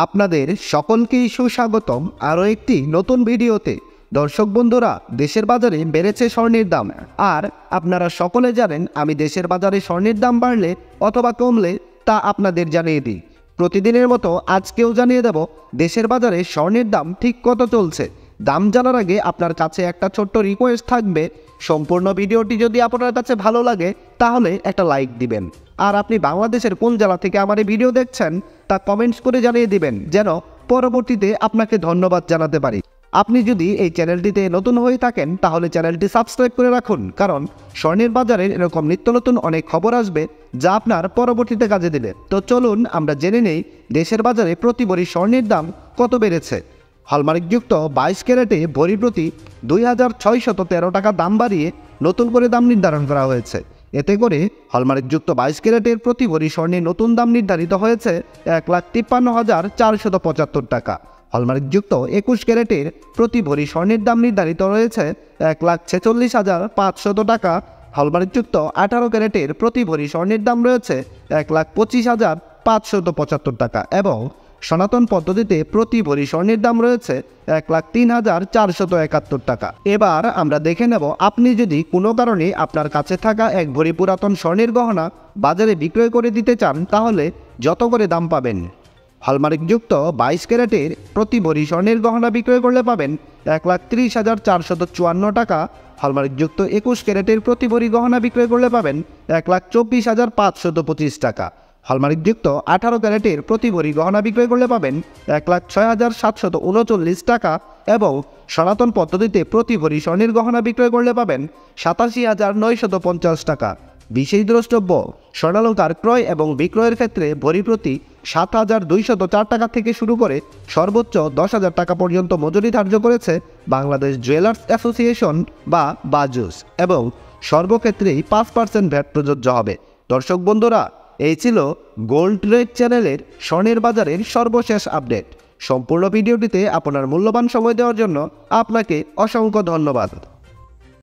আপনাদের সকলকেই সুস্বাগতম আরও একটি নতুন ভিডিওতে। দর্শক বন্ধুরা, দেশের বাজারে বেড়েছে স্বর্ণের দাম। আর আপনারা সকলে জানেন আমি দেশের বাজারে স্বর্ণের দাম বাড়লে অথবা কমলে তা আপনাদের জানিয়ে দিই। প্রতিদিনের মতো আজকেও জানিয়ে দেব দেশের বাজারে স্বর্ণের দাম ঠিক কত চলছে। দাম জানার আগে আপনার কাছে একটা ছোট্ট রিকোয়েস্ট থাকবে, সম্পূর্ণ ভিডিওটি যদি আপনার কাছে ভালো লাগে তাহলে একটা লাইক দিবেন। আর আপনি বাংলাদেশের কোন জেলা থেকে আমার এই ভিডিও দেখছেন তা কমেন্টস করে জানিয়ে দিবেন, যেন পরবর্তীতে আপনাকে ধন্যবাদ জানাতে পারি। আপনি যদি এই চ্যানেলটিতে নতুন হয়ে থাকেন তাহলে চ্যানেলটি সাবস্ক্রাইব করে রাখুন, কারণ স্বর্ণের বাজারের এরকম নিত্য নতুন অনেক খবর আসবে যা আপনার পরবর্তীতে কাজে দেবে। তো চলুন আমরা জেনে নেই দেশের বাজারে প্রতি ভরি স্বর্ণের দাম কত বেড়েছে। হলমার্কযুক্ত 22 ক্যারেটে ভরি প্রতি 2613 টাকা দাম বাড়িয়ে নতুন করে দাম নির্ধারণ করা হয়েছে। এতে করে হলমার্কযুক্ত 22 ক্যারেটের প্রতি ভরি স্বর্ণের নতুন দাম নির্ধারিত হয়েছে 1,53,475 টাকা। হলমার্কযুক্ত 21 ক্যারেটের প্রতি ভরি স্বর্ণের দাম নির্ধারিত রয়েছে 1,46,500 টাকা। হলমার্কযুক্ত 18 ক্যারেটের প্রতি ভরি স্বর্ণের দাম রয়েছে 1,25,575 টাকা এবং সনাতন পদ্ধতিতে প্রতি ভরি স্বর্ণের দাম রয়েছে 1,03,471 টাকা। এবার আমরা দেখে নেব, আপনি যদি কোনো কারণে আপনার কাছে থাকা এক ভরি পুরাতন স্বর্ণের গহনা বাজারে বিক্রয় করে দিতে চান তাহলে যত করে দাম পাবেন। হলমার্কযুক্ত 22 ক্যারেটের প্রতি ভরি স্বর্ণের গহনা বিক্রয় করলে পাবেন 1,30,454 টাকা। হলমার্কযুক্ত 21 ক্যারেটের প্রতি ভরি গহনা বিক্রয় করলে পাবেন 1,24,525 টাকা। হলমার্কযুক্ত 18 ক্যারেটের প্রতি ভরি গহনা বিক্রয় করলে পাবেন 1,06,739 টাকা এবং সনাতন পদ্ধতিতে প্রতি ভরি স্বর্ণের গহনা বিক্রয় করলে পাবেন 87,950 টাকা। বিশেষ দ্রষ্টব্য, স্বর্ণালংকার ক্রয় এবং বিক্রয়ের ক্ষেত্রে ভরি প্রতি 7,204 টাকা থেকে শুরু করে সর্বোচ্চ 10,000 টাকা পর্যন্ত মজুরি ধার্য করেছে বাংলাদেশ জুয়েলার্স অ্যাসোসিয়েশন বা বাজুস এবং সর্বক্ষেত্রেই 5% ভ্যাট প্রযোজ্য হবে। দর্শক বন্ধুরা, এই ছিল গোল্ড রেট চ্যানেলের স্বর্ণের বাজারের সর্বশেষ আপডেট। সম্পূর্ণ ভিডিওটিতে আপনার মূল্যবান সময় দেওয়ার জন্য আপনাকে অসংখ্য ধন্যবাদ।